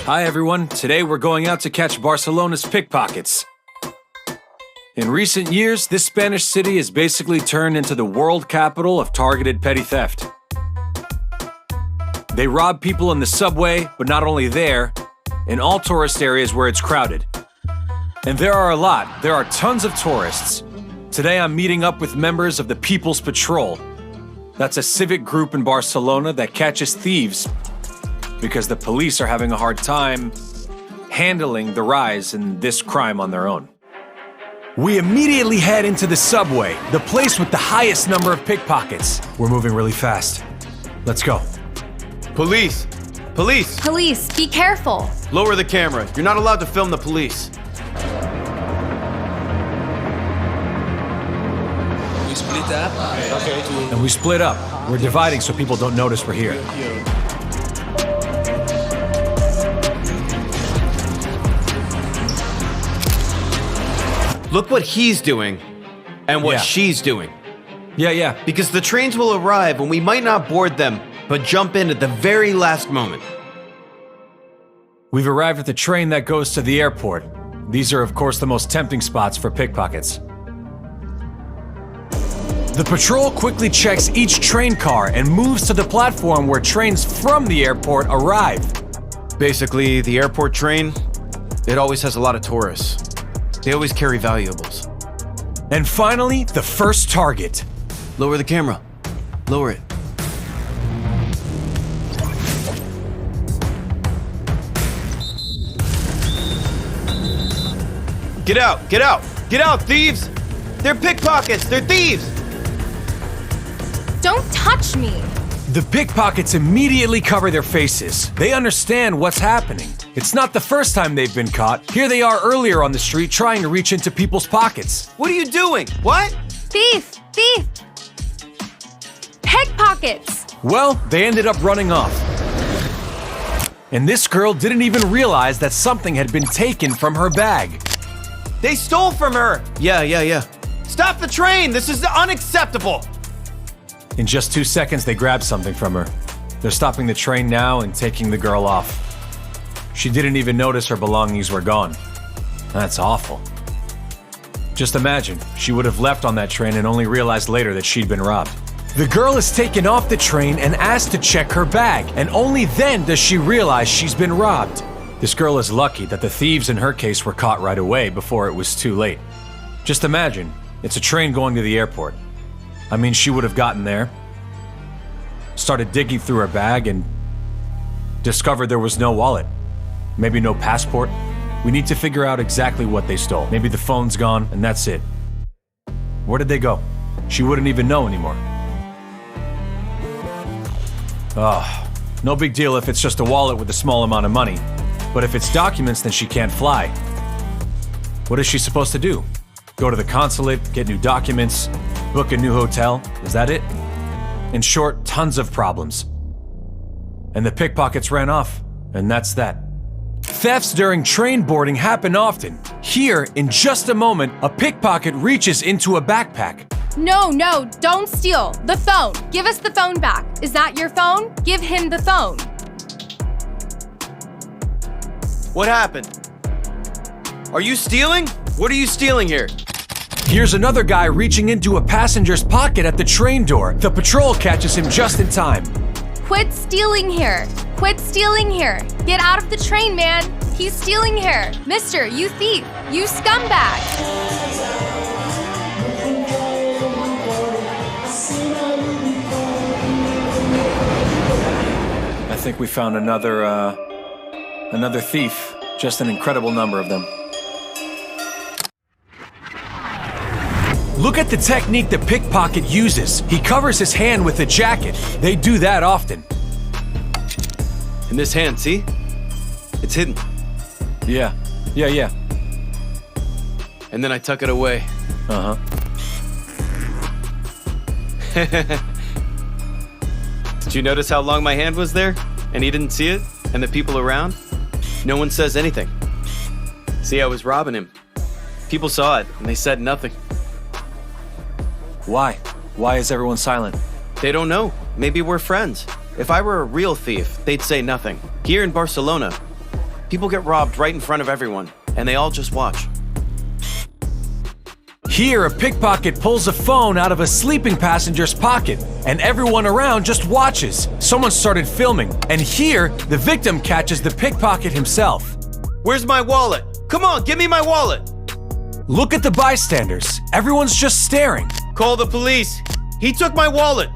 Hi everyone, today we're going out to catch Barcelona's pickpockets. In recent years, this Spanish city has basically turned into the world capital of targeted petty theft. They rob people in the subway, but not only there, in all tourist areas where it's crowded. And there are a lot, there are tons of tourists. Today I'm meeting up with members of the People's Patrol. That's a civic group in Barcelona that catches thieves because the police are having a hard time handling the rise in this crime on their own. We immediately head into the subway, the place with the highest number of pickpockets. We're moving really fast. Let's go. Police! Police! Police, be careful. Lower the camera. You're not allowed to film the police. We split up. Okay. And we split up. We're dividing so people don't notice we're here. Look what he's doing and what she's doing. Yeah. Because the trains will arrive and we might not board them, but jump in at the very last moment. We've arrived at the train that goes to the airport. These are, of course, the most tempting spots for pickpockets. The patrol quickly checks each train car and moves to the platform where trains from the airport arrive. Basically, the airport train, it always has a lot of tourists. They always carry valuables. And finally, the first target. Lower the camera. Lower it. Get out! Get out! Get out, thieves! They're pickpockets! They're thieves! Don't touch me. The pickpockets immediately cover their faces. They understand what's happening. It's not the first time they've been caught. Here they are earlier on the street trying to reach into people's pockets. What are you doing? What? Thief! Thief! Pickpockets! Well, they ended up running off. And this girl didn't even realize that something had been taken from her bag. They stole from her! Yeah. Stop the train! This is unacceptable! In just 2 seconds, they grabbed something from her. They're stopping the train now and taking the girl off. She didn't even notice her belongings were gone. That's awful. Just imagine, she would have left on that train and only realized later that she'd been robbed. The girl is taken off the train and asked to check her bag, and only then does she realize she's been robbed. This girl is lucky that the thieves in her case were caught right away before it was too late. Just imagine, it's a train going to the airport. I mean, she would have gotten there, started digging through her bag, and discovered there was no wallet. Maybe no passport. We need to figure out exactly what they stole. Maybe the phone's gone, and that's it. Where did they go? She wouldn't even know anymore. Oh, no big deal if it's just a wallet with a small amount of money. But if it's documents, then she can't fly. What is she supposed to do? Go to the consulate, get new documents, book a new hotel? Is that it? In short, tons of problems. And the pickpockets ran off, and that's that. Thefts during train boarding happen often. Here, in just a moment, a pickpocket reaches into a backpack. No, don't steal. The phone. Give us the phone back. Is that your phone? Give him the phone. What happened? Are you stealing? What are you stealing here? Here's another guy reaching into a passenger's pocket at the train door. The patrol catches him just in time. Quit stealing here. Quit stealing here. Get out of the train, man. He's stealing here. Mister, you thief. You scumbag. I think we found another thief. Just an incredible number of them. Look at the technique the pickpocket uses. He covers his hand with a jacket. They do that often. In this hand, see? It's hidden. Yeah. And then I tuck it away. Uh-huh. Did you notice how long my hand was there? And he didn't see it? And the people around? No one says anything. See, I was robbing him. People saw it, and they said nothing. Why? Why is everyone silent? They don't know. Maybe we're friends. If I were a real thief, they'd say nothing. Here in Barcelona, People get robbed right in front of everyone, and they all just watch. Here, a pickpocket pulls a phone out of a sleeping passenger's pocket, and everyone around just watches. Someone started filming, and here, the victim catches the pickpocket himself. Where's my wallet? Come on, give me my wallet! Look at the bystanders. Everyone's just staring. Call the police. He took my wallet.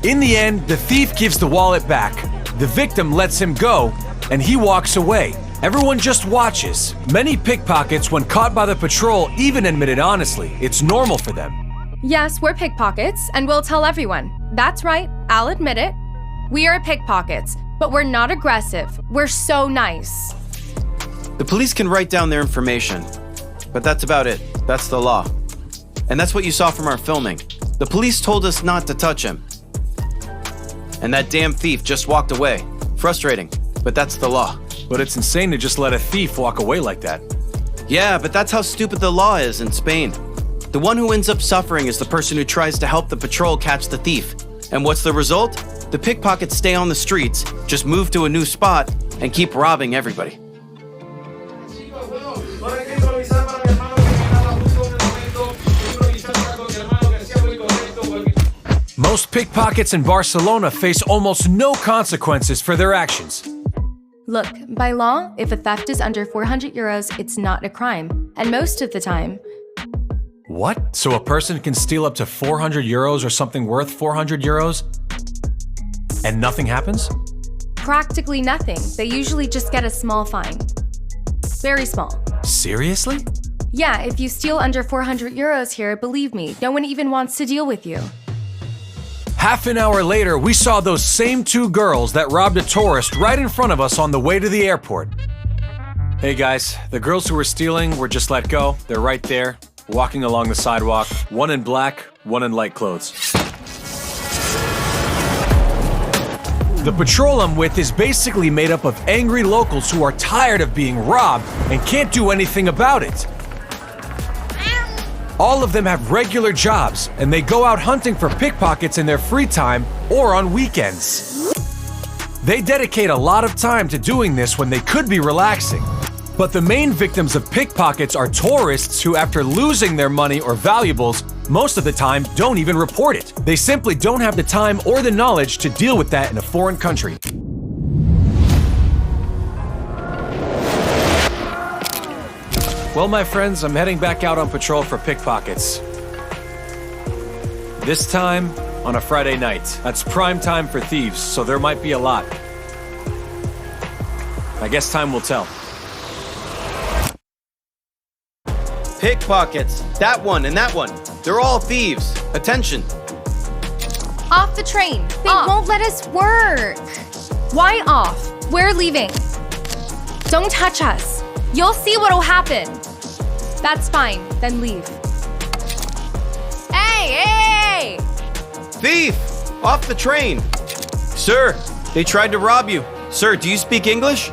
In the end, the thief gives the wallet back. The victim lets him go, and he walks away. Everyone just watches. Many pickpockets, when caught by the patrol, even admit it honestly. It's normal for them. Yes, we're pickpockets, and we'll tell everyone. That's right, I'll admit it. We are pickpockets, but we're not aggressive. We're so nice. The police can write down their information, but that's about it. That's the law. And that's what you saw from our filming. The police told us not to touch him. And that damn thief just walked away. Frustrating, but that's the law. But it's insane to just let a thief walk away like that. Yeah, but that's how stupid the law is in Spain. The one who ends up suffering is the person who tries to help the patrol catch the thief. And what's the result? The pickpockets stay on the streets, just move to a new spot, and keep robbing everybody. Most pickpockets in Barcelona face almost no consequences for their actions. Look, by law, if a theft is under 400 euros, it's not a crime. And most of the time... What? So a person can steal up to 400 euros or something worth 400 euros? And nothing happens? Practically nothing. They usually just get a small fine. Very small. Seriously? Yeah, if you steal under 400 euros here, believe me, no one even wants to deal with you. Half an hour later, we saw those same two girls that robbed a tourist right in front of us on the way to the airport. Hey guys, the girls who were stealing were just let go. They're right there, walking along the sidewalk, one in black, one in light clothes. The patrol I'm with is basically made up of angry locals who are tired of being robbed and can't do anything about it. All of them have regular jobs, and they go out hunting for pickpockets in their free time or on weekends. They dedicate a lot of time to doing this when they could be relaxing. But the main victims of pickpockets are tourists who, after losing their money or valuables, most of the time don't even report it. They simply don't have the time or the knowledge to deal with that in a foreign country. Well, my friends, I'm heading back out on patrol for pickpockets. This time, on a Friday night. That's prime time for thieves, so there might be a lot. I guess time will tell. Pickpockets. That one and that one. They're all thieves. Attention. Off the train. They won't let us work. Why off? We're leaving. Don't touch us. You'll see what'll happen. That's fine, then leave. Hey! Thief! Off the train! Sir, they tried to rob you. Sir, do you speak English?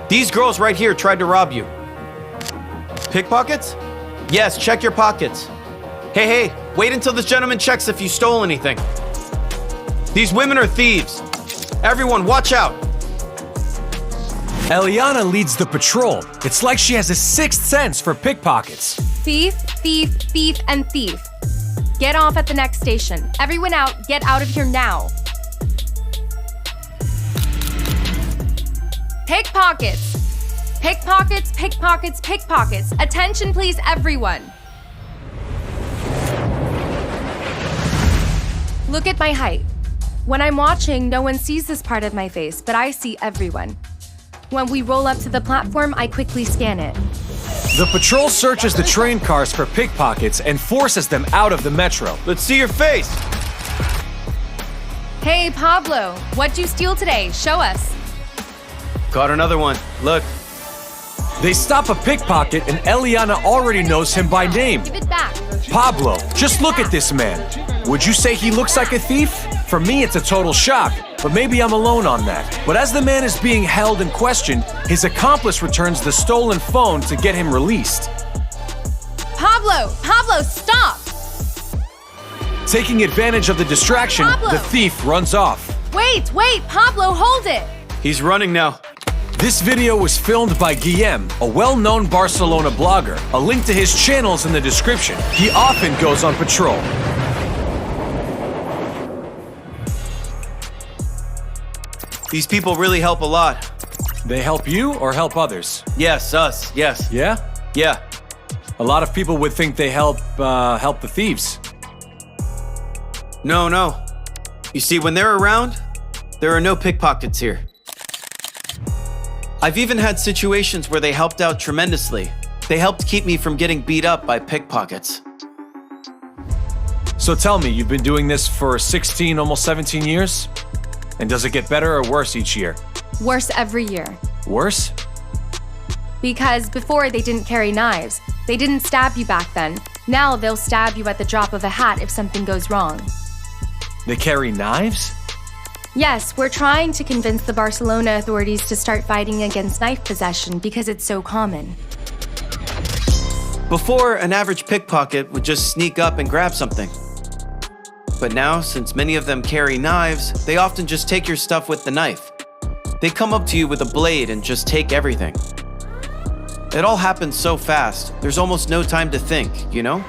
These girls right here tried to rob you. Pickpockets? Yes, check your pockets. Hey, wait until this gentleman checks if you stole anything. These women are thieves. Everyone, watch out! Eliana leads the patrol. It's like she has a sixth sense for pickpockets. Thief, thief, thief, and thief. Get off at the next station. Everyone out, get out of here now. Pickpockets. Pickpockets, pickpockets, pickpockets. Attention please, everyone. Look at my height. When I'm watching, no one sees this part of my face, but I see everyone. When we roll up to the platform, I quickly scan it. The patrol searches the train cars for pickpockets and forces them out of the metro. Let's see your face. Hey, Pablo, what'd you steal today? Show us. Caught another one. Look. They stop a pickpocket and Eliana already knows him by name. Give it back. Pablo, just look at this man. Would you say he looks like a thief? For me, it's a total shock, but maybe I'm alone on that. But as the man is being held and questioned, his accomplice returns the stolen phone to get him released. Pablo, stop! Taking advantage of the distraction, Pablo! The thief runs off. Wait, Pablo, hold it! He's running now. This video was filmed by Guillem, a well-known Barcelona blogger. A link to his channel is in the description. He often goes on patrol. These people really help a lot. They help you or help others? Yes, us, yes. Yeah? Yeah. A lot of people would think they help the thieves. No. You see, when they're around, there are no pickpockets here. I've even had situations where they helped out tremendously. They helped keep me from getting beat up by pickpockets. So tell me, you've been doing this for 16, almost 17 years? And does it get better or worse each year? Worse every year. Worse? Because before they didn't carry knives. They didn't stab you back then. Now they'll stab you at the drop of a hat if something goes wrong. They carry knives? Yes, we're trying to convince the Barcelona authorities to start fighting against knife possession because it's so common. Before, an average pickpocket would just sneak up and grab something. But now, since many of them carry knives, they often just take your stuff with the knife. They come up to you with a blade and just take everything. It all happens so fast, there's almost no time to think, you know?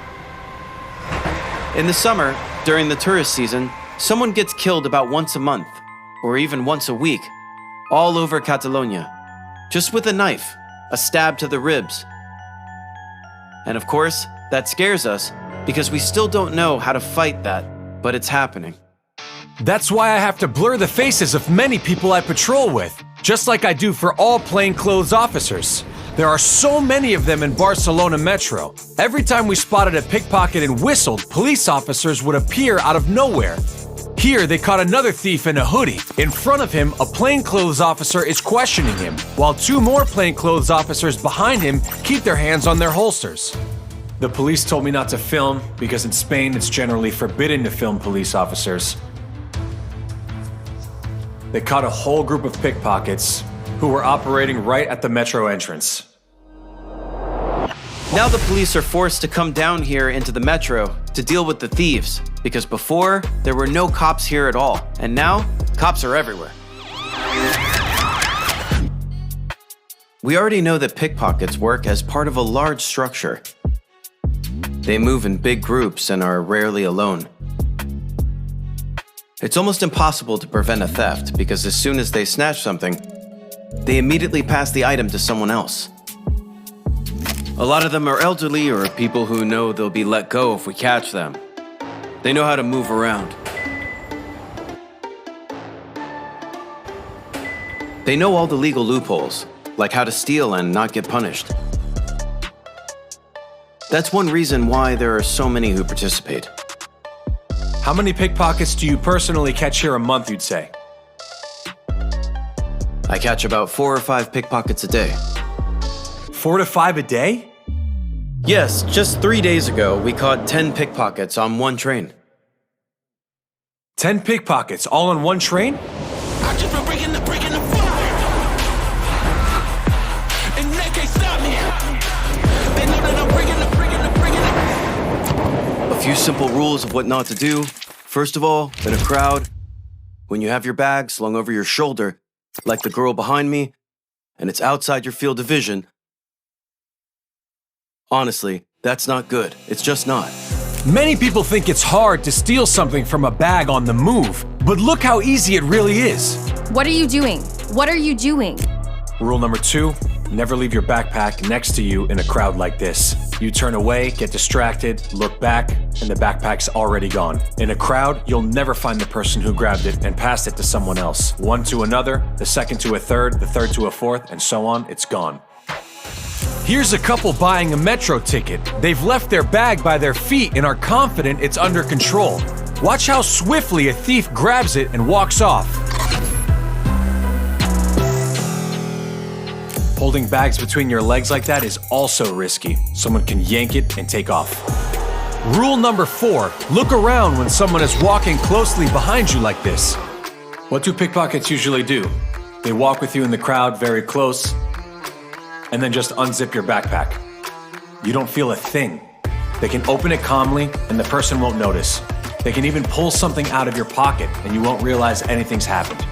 In the summer, during the tourist season, someone gets killed about once a month, or even once a week, all over Catalonia, just with a knife, a stab to the ribs. And of course, that scares us because we still don't know how to fight that, but it's happening. That's why I have to blur the faces of many people I patrol with, just like I do for all plainclothes officers. There are so many of them in Barcelona Metro. Every time we spotted a pickpocket and whistled, police officers would appear out of nowhere. Here, they caught another thief in a hoodie. In front of him, a plainclothes officer is questioning him, while two more plainclothes officers behind him keep their hands on their holsters. The police told me not to film because in Spain it's generally forbidden to film police officers. They caught a whole group of pickpockets who were operating right at the metro entrance. Now the police are forced to come down here into the metro to deal with the thieves, because before, there were no cops here at all, and now, cops are everywhere. We already know that pickpockets work as part of a large structure. They move in big groups and are rarely alone. It's almost impossible to prevent a theft because as soon as they snatch something, they immediately pass the item to someone else. A lot of them are elderly or people who know they'll be let go if we catch them. They know how to move around. They know all the legal loopholes, like how to steal and not get punished. That's one reason why there are so many who participate. How many pickpockets do you personally catch here a month, you'd say? I catch about 4 or 5 pickpockets a day. 4 to 5 a day? Yes, just 3 days ago, we caught 10 pickpockets on one train. 10 pickpockets all on one train? I just been breaking the fire. And they can't stop me. They know that I'm breaking the. A few simple rules of what not to do. First of all, in a crowd, when you have your bag slung over your shoulder, like the girl behind me, and it's outside your field of vision, honestly, that's not good. It's just not. Many people think it's hard to steal something from a bag on the move, but look how easy it really is. What are you doing? What are you doing? Rule number 2, never leave your backpack next to you in a crowd like this. You turn away, get distracted, look back, and the backpack's already gone. In a crowd, you'll never find the person who grabbed it and passed it to someone else. One to another, the second to a third, the third to a fourth, and so on, it's gone. Here's a couple buying a metro ticket. They've left their bag by their feet and are confident it's under control. Watch how swiftly a thief grabs it and walks off. Holding bags between your legs like that is also risky. Someone can yank it and take off. Rule number 4, look around when someone is walking closely behind you like this. What do pickpockets usually do? They walk with you in the crowd very close, and then just unzip your backpack. You don't feel a thing. They can open it calmly and the person won't notice. They can even pull something out of your pocket and you won't realize anything's happened.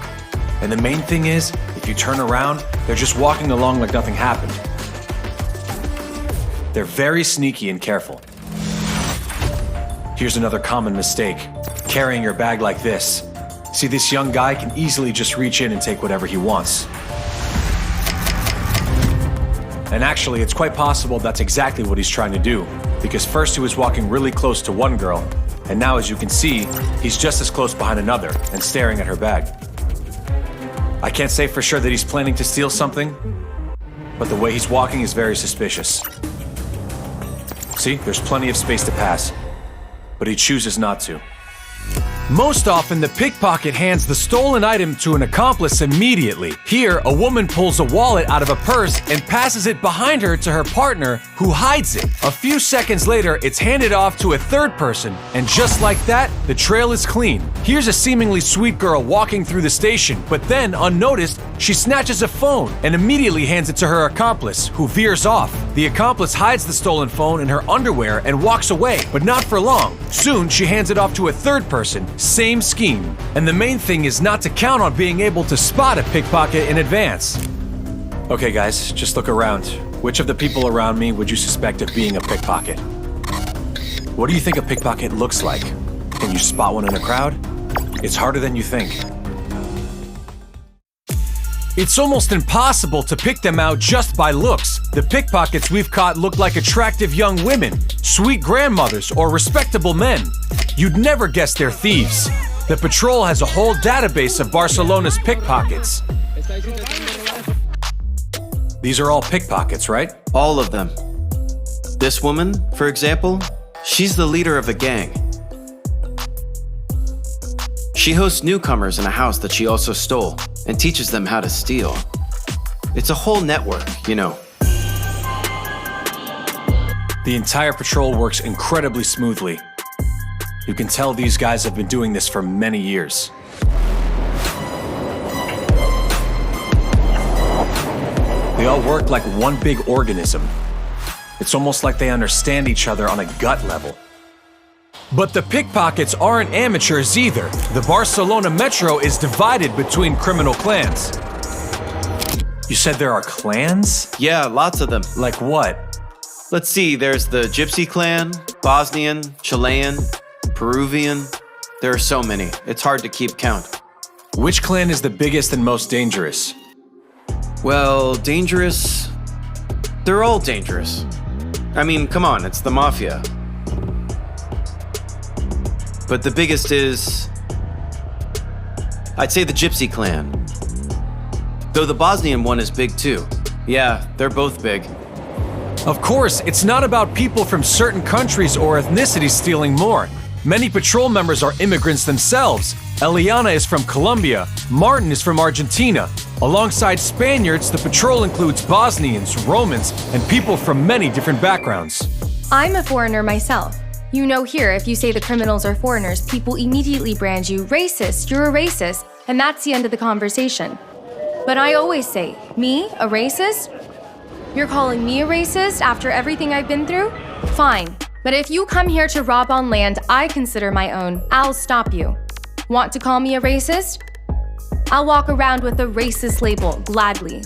And the main thing is, if you turn around, they're just walking along like nothing happened. They're very sneaky and careful. Here's another common mistake: carrying your bag like this. See, this young guy can easily just reach in and take whatever he wants. And actually, it's quite possible that's exactly what he's trying to do, because first he was walking really close to one girl, and now, as you can see, he's just as close behind another and staring at her bag. I can't say for sure that he's planning to steal something, but the way he's walking is very suspicious. See, there's plenty of space to pass, but he chooses not to. Most often, the pickpocket hands the stolen item to an accomplice immediately. Here, a woman pulls a wallet out of a purse and passes it behind her to her partner, who hides it. A few seconds later, it's handed off to a third person, and just like that, the trail is clean. Here's a seemingly sweet girl walking through the station, but then, unnoticed, she snatches a phone and immediately hands it to her accomplice, who veers off. The accomplice hides the stolen phone in her underwear and walks away, but not for long. Soon, she hands it off to a third person. Same scheme. And the main thing is not to count on being able to spot a pickpocket in advance. Okay guys, just look around. Which of the people around me would you suspect of being a pickpocket? What do you think a pickpocket looks like? Can you spot one in a crowd? It's harder than you think. It's almost impossible to pick them out just by looks. The pickpockets we've caught look like attractive young women, sweet grandmothers, or respectable men. You'd never guess they're thieves. The patrol has a whole database of Barcelona's pickpockets. These are all pickpockets, right? All of them. This woman, for example, she's the leader of a gang. She hosts newcomers in a house that she also stole and teaches them how to steal. It's a whole network, you know. The entire patrol works incredibly smoothly. You can tell these guys have been doing this for many years. They all work like one big organism. It's almost like they understand each other on a gut level. But the pickpockets aren't amateurs either. The Barcelona metro is divided between criminal clans. You said there are clans? Yeah, lots of them. Like what? Let's see, there's the Gypsy clan, Bosnian, Chilean, Peruvian. There are so many, it's hard to keep count. Which clan is the biggest and most dangerous? Well, dangerous? They're all dangerous. I mean, come on, it's the mafia. But the biggest is, I'd say the Gypsy clan. Though the Bosnian one is big too. Yeah, they're both big. Of course, it's not about people from certain countries or ethnicities stealing more. Many patrol members are immigrants themselves. Eliana is from Colombia, Martin is from Argentina. Alongside Spaniards, the patrol includes Bosnians, Romans, and people from many different backgrounds. I'm a foreigner myself. You know, here, if you say the criminals are foreigners, people immediately brand you racist, you're a racist, and that's the end of the conversation. But I always say, me, a racist? You're calling me a racist after everything I've been through? Fine. But if you come here to rob on land I consider my own, I'll stop you. Want to call me a racist? I'll walk around with a racist label, gladly.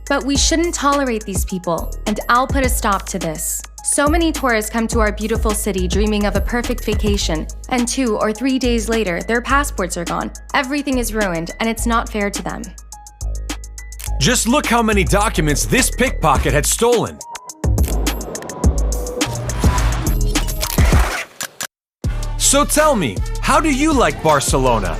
But we shouldn't tolerate these people, and I'll put a stop to this. So many tourists come to our beautiful city dreaming of a perfect vacation, and 2 or 3 days later, their passports are gone. Everything is ruined, and it's not fair to them. Just look how many documents this pickpocket had stolen. So tell me, how do you like Barcelona?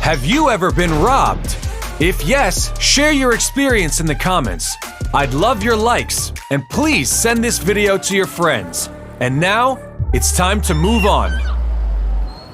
Have you ever been robbed? If yes, share your experience in the comments. I'd love your likes, and please send this video to your friends. And now, it's time to move on.